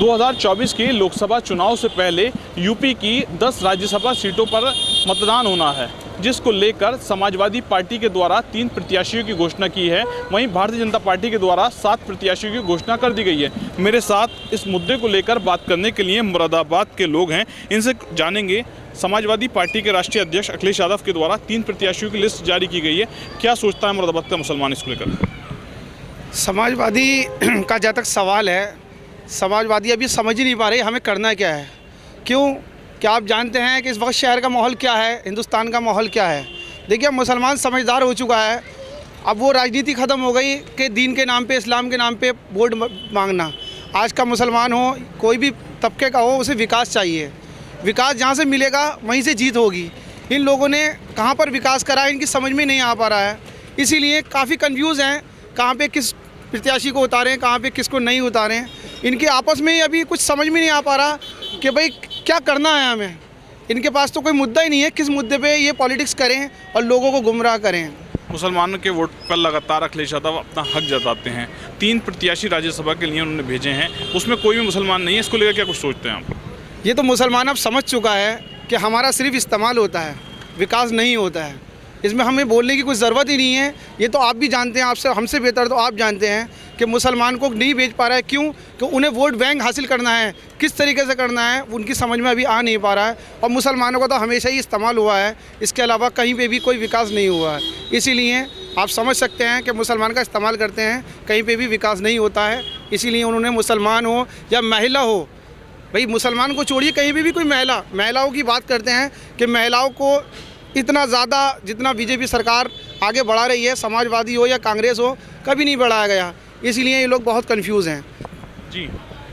2024 के लोकसभा चुनाव से पहले यूपी की 10 राज्यसभा सीटों पर मतदान होना है, जिसको लेकर समाजवादी पार्टी के द्वारा 3 प्रत्याशियों की घोषणा की है। वहीं भारतीय जनता पार्टी के द्वारा 7 प्रत्याशियों की घोषणा कर दी गई है। मेरे साथ इस मुद्दे को लेकर बात करने के लिए मुरादाबाद के लोग हैं। इनसे जानेंगे समाजवादी पार्टी के राष्ट्रीय अध्यक्ष अखिलेश यादव के द्वारा 3 प्रत्याशियों की लिस्ट जारी की गई है। क्या सोचता है मुरादाबाद का मुसलमान इसको लेकर? समाजवादी का जहाँ तक सवाल है, समाजवादी अभी समझ ही नहीं पा रहे हमें करना क्या है। क्यों? क्या आप जानते हैं कि इस वक्त शहर का माहौल क्या है, हिंदुस्तान का माहौल क्या है? देखिए, मुसलमान समझदार हो चुका है। अब वो राजनीति ख़त्म हो गई कि दीन के नाम पे, इस्लाम के नाम पे वोट मांगना। आज का मुसलमान हो, कोई भी तबके का हो, उसे विकास चाहिए। विकास जहाँ से मिलेगा वहीं से जीत होगी। इन लोगों ने कहाँ पर विकास करा है, इनकी समझ में नहीं आ पा रहा है। इसीलिए काफ़ी कन्फ्यूज़ हैं, कहाँ पे किस प्रत्याशी को उतारें, कहाँ पे किसको नहीं उतारें। इनके आपस में अभी कुछ समझ में नहीं आ पा रहा कि भाई क्या करना है हमें। इनके पास तो कोई मुद्दा ही नहीं है, किस मुद्दे पे ये पॉलिटिक्स करें और लोगों को गुमराह करें। मुसलमानों के वोट पर लगातार अखिलेश यादव अपना हक जताते हैं। 3 प्रत्याशी राज्यसभा के लिए उन्होंने भेजे हैं, उसमें कोई भी मुसलमान नहीं है। इसको लेकर क्या कुछ सोचते हैं आप? ये तो मुसलमान अब समझ चुका है कि हमारा सिर्फ इस्तेमाल होता है, विकास नहीं होता है। इसमें हमें बोलने की कोई ज़रूरत ही नहीं है। ये तो आप भी जानते हैं, आपसे हमसे बेहतर तो आप जानते हैं कि मुसलमान को नहीं भेज पा रहा है। क्यों? कि उन्हें वोट बैंक हासिल करना है, किस तरीके से करना है उनकी समझ में अभी आ नहीं पा रहा है। और मुसलमानों का तो हमेशा ही इस्तेमाल हुआ है, इसके अलावा कहीं पे भी कोई विकास नहीं हुआ है। इसीलिए आप समझ सकते हैं कि मुसलमान का इस्तेमाल करते हैं, कहीं पर भी विकास नहीं होता है। इसीलिए उन्होंने मुसलमान हो या महिला हो, भाई मुसलमान को छोड़िए, कहीं भी कोई महिलाओं की बात करते हैं कि महिलाओं को इतना ज़्यादा जितना बीजेपी सरकार आगे बढ़ा रही है, समाजवादी हो या कांग्रेस हो, कभी नहीं बढ़ाया गया। इसीलिए ये लोग बहुत कंफ्यूज हैं। जी,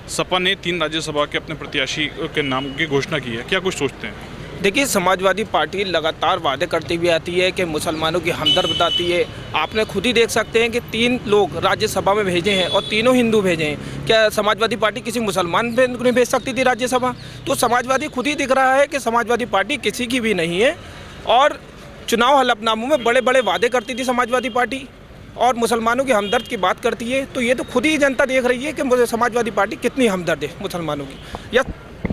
सपा ने 3 राज्यसभा के अपने प्रत्याशी के नाम की घोषणा की है। क्या कुछ सोचते हैं? देखिए, समाजवादी पार्टी लगातार वादे करती हुई आती है कि मुसलमानों की हमदर्द बताती है। आपने खुद ही देख सकते हैं कि 3 लोग राज्यसभा में भेजे हैं और तीनों हिंदू भेजे हैं। क्या समाजवादी पार्टी किसी मुसलमान को नहीं भेज सकती थी राज्यसभा? तो समाजवादी खुद ही दिख रहा है कि समाजवादी पार्टी किसी की भी नहीं है। और चुनाव हलफनामों में बड़े बड़े वादे करती थी समाजवादी पार्टी और मुसलमानों की हमदर्द की बात करती है। तो ये तो खुद ही जनता देख रही है कि समाजवादी पार्टी कितनी हमदर्द है मुसलमानों की।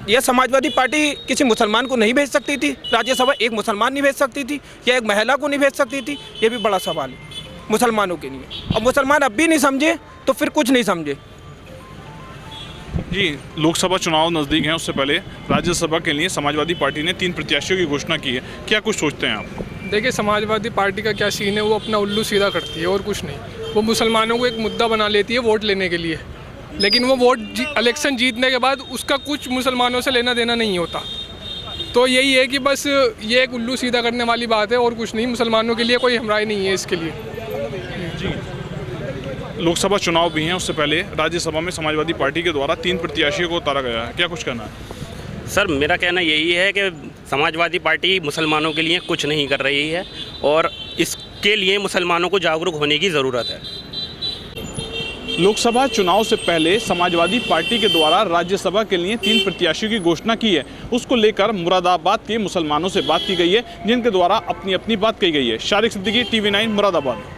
या समाजवादी पार्टी किसी मुसलमान को नहीं भेज सकती थी राज्यसभा? एक मुसलमान नहीं भेज सकती थी या एक महिला को नहीं भेज सकती थी? ये भी बड़ा सवाल है मुसलमानों के लिए। अब मुसलमान अब भी नहीं समझे तो फिर कुछ नहीं समझे। जी, लोकसभा चुनाव नज़दीक हैं, उससे पहले राज्यसभा के लिए समाजवादी पार्टी ने 3 प्रत्याशियों की घोषणा की है। क्या कुछ सोचते हैं आप? देखिए, समाजवादी पार्टी का क्या सीन है, वो अपना उल्लू सीधा करती है और कुछ नहीं। वो मुसलमानों को एक मुद्दा बना लेती है वोट लेने के लिए, लेकिन वो वोट इलेक्शन जीतने के बाद उसका कुछ मुसलमानों से लेना देना नहीं होता। तो यही है कि बस ये एक उल्लू सीधा करने वाली बात है और कुछ नहीं। मुसलमानों के लिए कोई हमराई नहीं है इसके लिए। जी, लोकसभा चुनाव भी हैं, उससे पहले राज्यसभा में समाजवादी पार्टी के द्वारा 3 प्रत्याशियों को उतारा गया है। क्या कुछ कहना है? सर, मेरा कहना यही है कि समाजवादी पार्टी मुसलमानों के लिए कुछ नहीं कर रही है और इसके लिए मुसलमानों को जागरूक होने की ज़रूरत है। लोकसभा चुनाव से पहले समाजवादी पार्टी के द्वारा राज्यसभा के लिए 3 प्रत्याशियों की घोषणा की है। उसको लेकर मुरादाबाद के मुसलमानों से बात की गई है, जिनके द्वारा अपनी अपनी बात कही गई है। शारिक सिद्दीकी, TV9 मुरादाबाद।